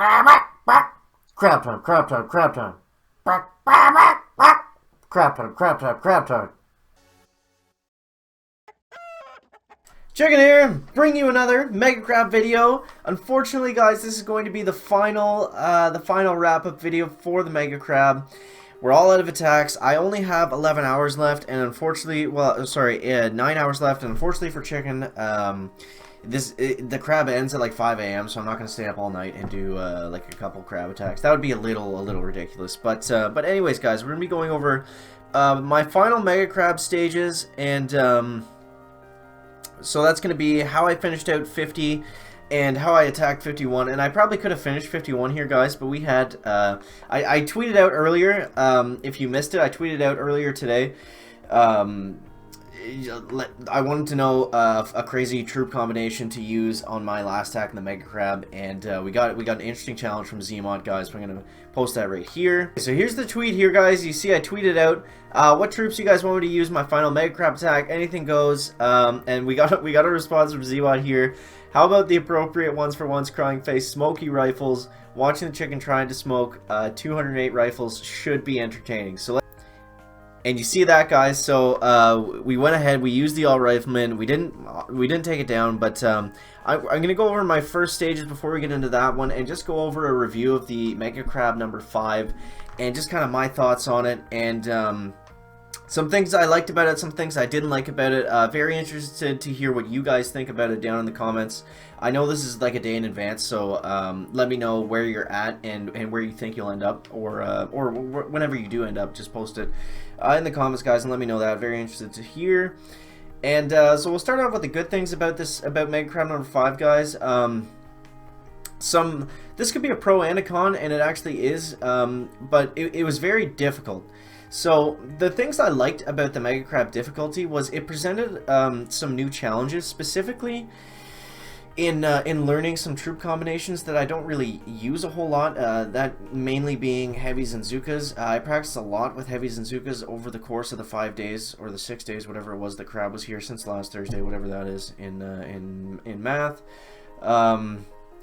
Crab time, crab time, crab time. Crab time, crab time, crab time. Chicken here, bring you another Mega Crab video. Unfortunately, guys, this is going to be the final wrap-up video for the Mega Crab. We're all out of attacks. I only have 11 hours left, and unfortunately, 9 hours left, and unfortunately for Chicken, the crab ends at like 5 a.m., so I'm not going to stay up all night and do like a couple crab attacks. That would be a little ridiculous. But anyways, guys, we're going to be going over my final Mega Crab stages, and so that's going to be how I finished out 50 and how I attacked 51. And I probably could have finished 51 here, guys, but we had I tweeted out earlier, if you missed it, I tweeted out earlier today, I wanted to know a crazy troop combination to use on my last attack in the Mega Crab, and we got an interesting challenge from Zmod, guys. We're gonna post that right here. So here's the tweet here, guys. You see I tweeted out what troops you guys want me to use my final Mega Crab attack. Anything goes. And we got a response from Zmod here. How about the appropriate ones for once, crying face, smoky rifles, watching the chicken trying to smoke 208 rifles should be entertaining. So and you see that, guys. So we went ahead, we used the all rifleman. We didn't take it down, but I'm gonna go over my first stages before we get into that one, and just go over a review of the Mega Crab number 5, and just kind of my thoughts on it, and some things I liked about it, some things I didn't like about it. Very interested to hear what you guys think about it down in the comments. I know this is like a day in advance, so let me know where you're at and where you think you'll end up, or whenever you do end up, just post it in the comments, guys, and let me know that. Very interested to hear. And so we'll start off with the good things about Mega Crab number 5, guys. This could be a pro and a con, and it actually is, but it was very difficult. So the things I liked about the Mega Crab difficulty was it presented some new challenges, specifically in learning some troop combinations that I don't really use a whole lot, that mainly being heavies and Zookas. I practiced a lot with heavies and Zookas over the course of the 5 days, or the 6 days, whatever it was the Crab was here, since last Thursday, whatever that is, in math.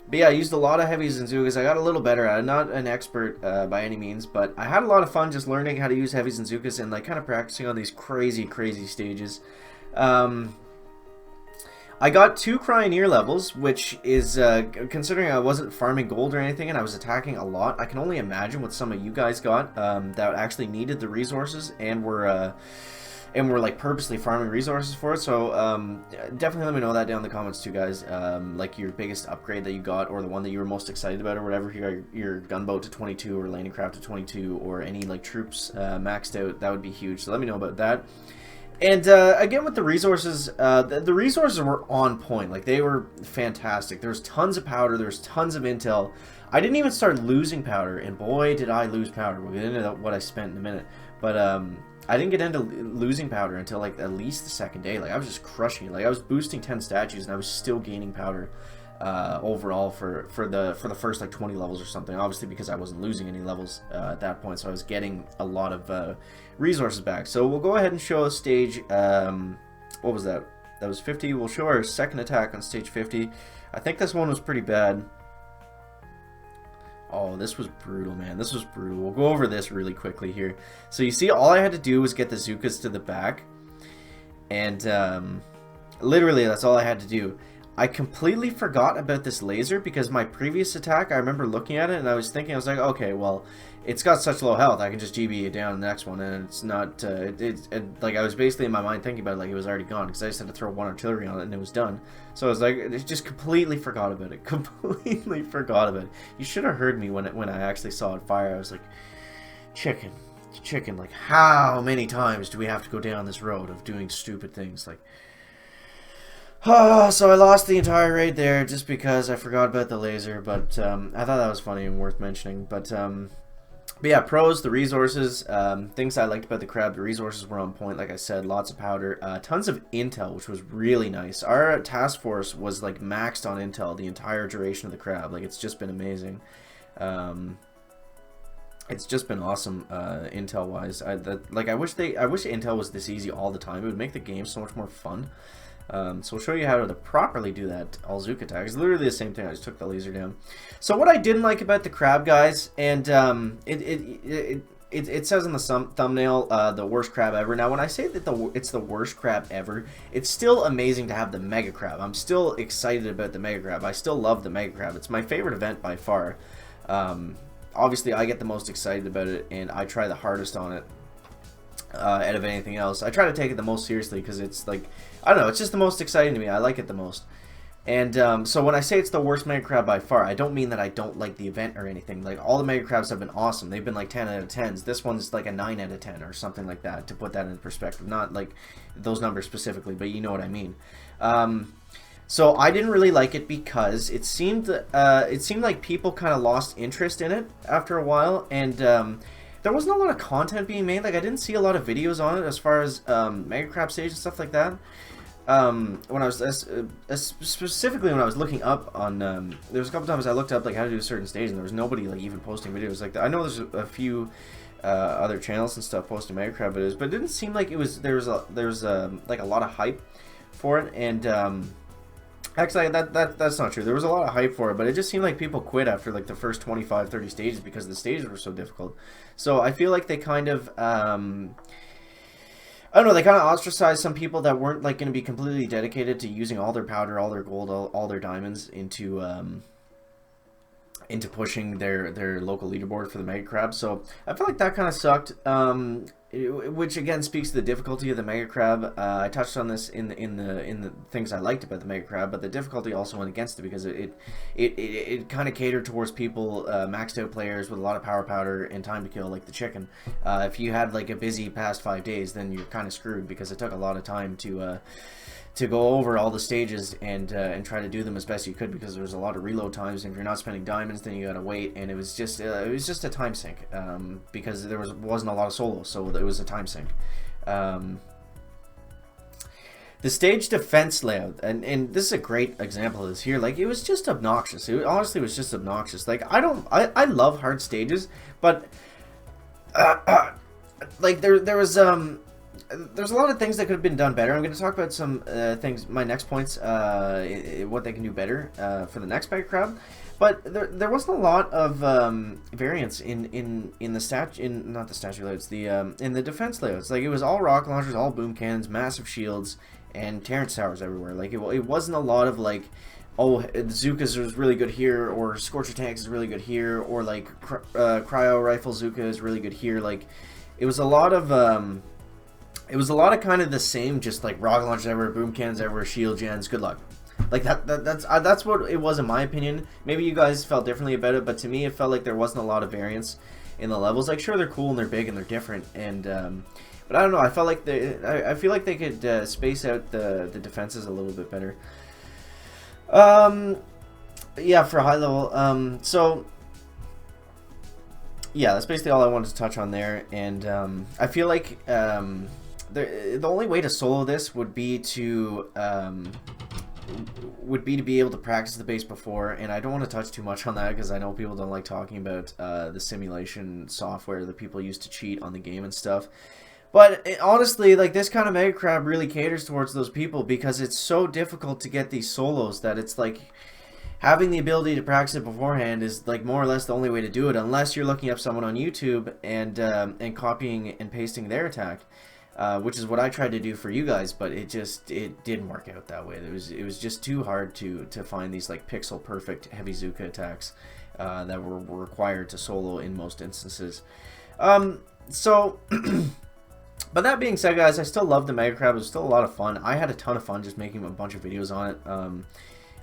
But yeah, I used a lot of heavies and Zookas. I got a little better at it. Not an expert by any means, but I had a lot of fun just learning how to use heavies and Zookas, and like kind of practicing on these crazy stages. I got 2 Cryoneer levels, which is, considering I wasn't farming gold or anything and I was attacking a lot, I can only imagine what some of you guys got that actually needed the resources and were like purposely farming resources for it. So definitely let me know that down in the comments too, guys. Like your biggest upgrade that you got, or the one that you were most excited about, or whatever. Your gunboat to 22, or landing craft to 22, or any like troops maxed out. That would be huge. So let me know about that. And again, with the resources, the resources were on point. Like, they were fantastic. There's tons of powder. There's tons of intel. I didn't even start losing powder, and boy, did I lose powder. We'll get into what I spent in a minute. But I didn't get into losing powder until like at least the 2nd day. Like, I was just crushing it. Like, I was boosting 10 statues, and I was still gaining powder overall for the first like 20 levels or something. Obviously, because I wasn't losing any levels at that point, so I was getting a lot of resources back. So we'll go ahead and show a stage. What was that? That was 50. We'll show our second attack on stage 50. I think this one was pretty bad. Oh, this was brutal, man. This was brutal. We'll go over this really quickly here. So you see, all I had to do was get the Zookas to the back, and literally that's all I had to do. I completely forgot about this laser, because my previous attack, I remember looking at it and I was thinking, I was like, okay, well, it's got such low health, I can just GB it down the next one, and it's not, like, I was basically in my mind thinking about it like it was already gone, because I just had to throw 1 artillery on it and it was done. So I was like, I just completely forgot about it, completely forgot about it. You should have heard me when I actually saw it fire. I was like, chicken, like, how many times do we have to go down this road of doing stupid things, like... So I lost the entire raid there just because I forgot about the laser, but I thought that was funny and worth mentioning. But yeah, pros, the resources, things I liked about the crab, the resources were on point, like I said, lots of powder, tons of intel, which was really nice. Our task force was like maxed on intel the entire duration of the crab. Like, it's just been amazing. It's just been awesome, intel-wise. I wish intel was this easy all the time. It would make the game so much more fun. So we'll show you how to properly do that all Zook attack. It's literally the same thing. I just took the laser down. So what I didn't like about the crab, guys, and it says in the thumbnail, the worst crab ever. Now, when I say that it's the worst crab ever, it's still amazing to have the Mega Crab. I'm still excited about the Mega Crab. I still love the Mega Crab. It's my favorite event by far. Obviously, I get the most excited about it, and I try the hardest on it out of anything else. I try to take it the most seriously because it's like, I don't know, it's just the most exciting to me. I like it the most. And so when I say it's the worst Mega Crab by far, I don't mean that I don't like the event or anything. Like, all the Mega Crabs have been awesome. They've been like 10 out of 10s. This one's like a 9 out of 10 or something like that, to put that in perspective. Not like those numbers specifically, but you know what I mean. So I didn't really like it because it seemed like people kind of lost interest in it after a while, and there wasn't a lot of content being made. Like, I didn't see a lot of videos on it as far as Mega Crab stage and stuff like that. When I was specifically when I was looking up on, there was a couple times I looked up like how to do a certain stage, and there was nobody like even posting videos like that. I know there's a few other channels and stuff posting Mega Crab videos, but it didn't seem like it was there was like a lot of hype for it. And actually, that's not true. There was a lot of hype for it, but it just seemed like people quit after like the first 25-30 stages because the stages were so difficult. So I feel like they kind of I don't know, they kind of ostracized some people that weren't like going to be completely dedicated to using all their powder, all their gold, all their diamonds into pushing their local leaderboard for the Mega Crab. So I feel like that kind of sucked, which again speaks to the difficulty of the Mega Crab. I touched on this in the things I liked about the Mega Crab, but the difficulty also went against it because it kind of catered towards people, maxed out players with a lot of power powder and time to kill, like the chicken. If you had like a busy past 5 days, then you're kind of screwed because it took a lot of time to go over all the stages and try to do them as best you could, because there was a lot of reload times, and if you're not spending diamonds, then you gotta wait, and it was just a time sink, because there wasn't a lot of solos, so it was a time sink. The stage defense layout, and this is a great example of this here. Like, it was just obnoxious. It honestly was just obnoxious. Like, I love hard stages, but like there's a lot of things that could have been done better. I'm going to talk about some things, my next points, what they can do better for the next Mega Crab. But there wasn't a lot of variance in the not the statue layouts, in the defense layouts. Like, it was all rocket launchers, all boom cannons, massive shields, and Terrence towers everywhere. Like, it wasn't a lot of like, oh, Zookas is really good here, or Scorcher tanks is really good here, or like cryo rifle Zooka is really good here. Like, it was a lot of kind of the same, just like rocket launchers everywhere, boom cannons everywhere, shield gens. Good luck. Like that's what it was in my opinion. Maybe you guys felt differently about it, but to me it felt like there wasn't a lot of variance in the levels. Like, sure, they're cool and they're big and they're different, and but I don't know. I felt like I feel like they could space out the defenses a little bit better. Yeah, for high level. So yeah, that's basically all I wanted to touch on there, and I feel like the only way to solo this would be to be able to practice the base before, and I don't want to touch too much on that because I know people don't like talking about the simulation software that people use to cheat on the game and stuff. But honestly, like, this kind of Mega Crab really caters towards those people because it's so difficult to get these solos that it's like having the ability to practice it beforehand is like more or less the only way to do it, unless you're looking up someone on YouTube and copying and pasting their attack. Which is what I tried to do for you guys, but it didn't work out that way. It was just too hard to find these like pixel perfect heavy Zooka attacks that were required to solo in most instances. So, but that being said, guys, I still love the Mega Crab. It was still a lot of fun. I had a ton of fun just making a bunch of videos on it.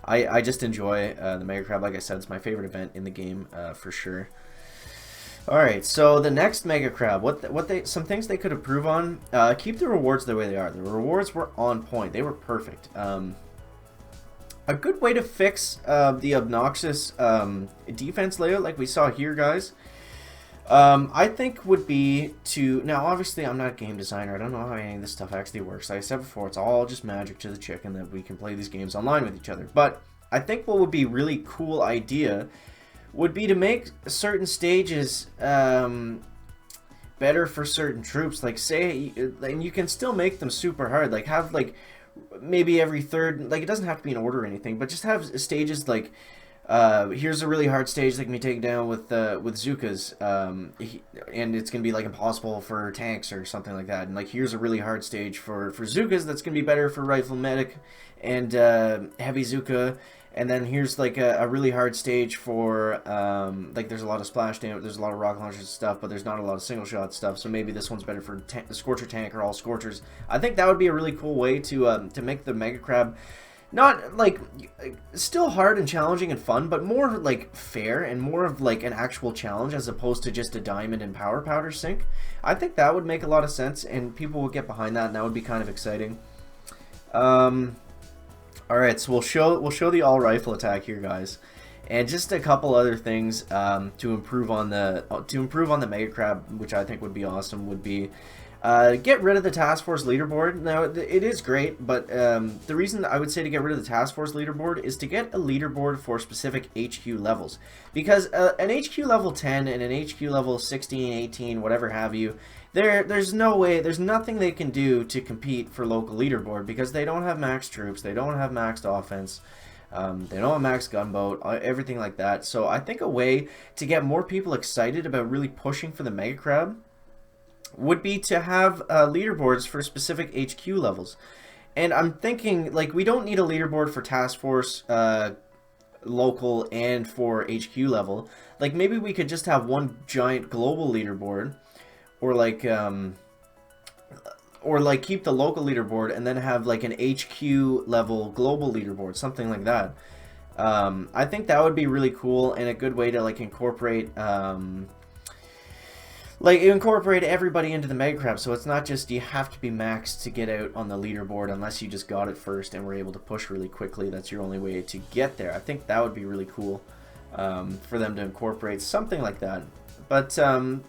I just enjoy the Mega Crab. Like I said, it's my favorite event in the game for sure. Alright, so the next Mega Crab, some things they could improve on, keep the rewards the way they are. The rewards were on point. They were perfect. A good way to fix the obnoxious defense layout like we saw here, guys, I think would be to... Now, obviously, I'm not a game designer. I don't know how any of this stuff actually works. Like I said before, it's all just magic to the chicken that we can play these games online with each other. But I think what would be a really cool idea would be to make certain stages better for certain troops. Like, say, and you can still make them super hard. Like, have like maybe every third, like it doesn't have to be in order or anything, but just have stages like, here's a really hard stage that can be taken down with Zukas, and it's gonna be like impossible for tanks or something like that. And like here's a really hard stage for Zukas that's gonna be better for rifle medic and heavy Zuka. And then here's like a really hard stage for like there's a lot of splash damage, there's a lot of rocket launchers and stuff, but there's not a lot of single shot stuff. So maybe this one's better for the Scorcher tank or all Scorchers. I think that would be a really cool way to make the Mega Crab not like still hard and challenging and fun, but more like fair and more of like an actual challenge as opposed to just a diamond and power powder sink. I think that would make a lot of sense and people would get behind that, and that would be kind of exciting. Alright, so we'll show the all rifle attack here, guys. And just a couple other things to improve on the Mega Crab, which I think would be awesome, would be get rid of the Task Force leaderboard. Now, it is great, but the reason I would say to get rid of the Task Force leaderboard is to get a leaderboard for specific HQ levels. Because an HQ level 10 and an HQ level 16, 18, whatever have you, there's no way, there's nothing they can do to compete for local leaderboard because they don't have max troops, they don't have maxed offense. They don't have max gunboat, everything like that. So I think a way to get more people excited about really pushing for the Mega Crab would be to have leaderboards for specific HQ levels. And I'm thinking, like, we don't need a leaderboard for Task Force, local, and for HQ level. Like, maybe we could just have one giant global leaderboard, or like keep the local leaderboard and then have like an HQ level global leaderboard, something like that. I think that would be really cool and a good way to like incorporate everybody into the Mega Crab, so it's not just you have to be maxed to get out on the leaderboard unless you just got it first and were able to push really quickly. That's your only way to get there. I think that would be really cool for them to incorporate something like that. But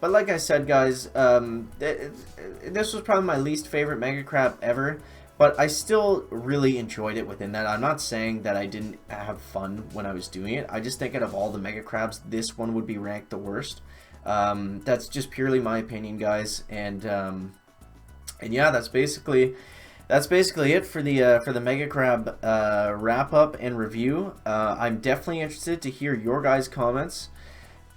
like I said, guys, this was probably my least favorite Mega Crab ever, but I still really enjoyed it within that. I'm not saying that I didn't have fun when I was doing it. I just think out of all the Mega Crabs, this one would be ranked the worst. That's just purely my opinion, guys, and yeah, that's basically it for the Mega Crab wrap up and review. I'm definitely interested to hear your guys' comments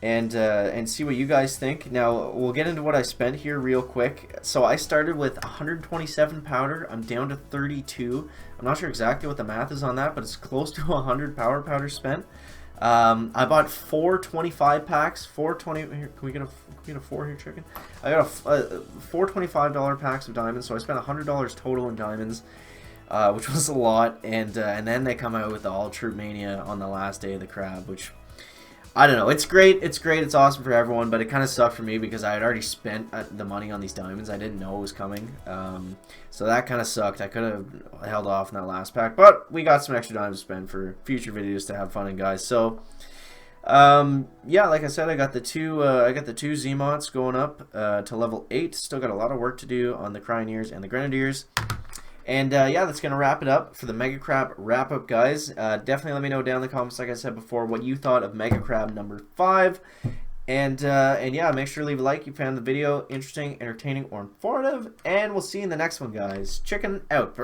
and see what you guys think. Now we'll get into what I spent here real quick. So I started with 127 powder. I'm down to 32. I'm not sure exactly what the math is on that, but it's close to 100 power powder spent. I bought 4 25 packs. 420. Here, can we get a 4 here, chicken? I got 4 $25 packs of diamonds, so I spent $100 total in diamonds, which was a lot. And then they come out with the All Troop Mania on the last day of the crab, which I don't know. It's great. It's great. It's awesome for everyone, but it kind of sucked for me because I had already spent the money on these diamonds. I didn't know it was coming, so that kind of sucked. I could have held off in that last pack, but we got some extra diamonds to spend for future videos to have fun in, guys. So, yeah, like I said, I got the two Zmots going up to level 8. Still got a lot of work to do on the Cryoneers and the Grenadiers. And yeah, that's going to wrap it up for the Mega Crab wrap-up, guys. Definitely let me know down in the comments, like I said before, what you thought of Mega Crab number 5. And yeah, make sure to leave a like if you found the video interesting, entertaining, or informative. And we'll see you in the next one, guys. Chicken out.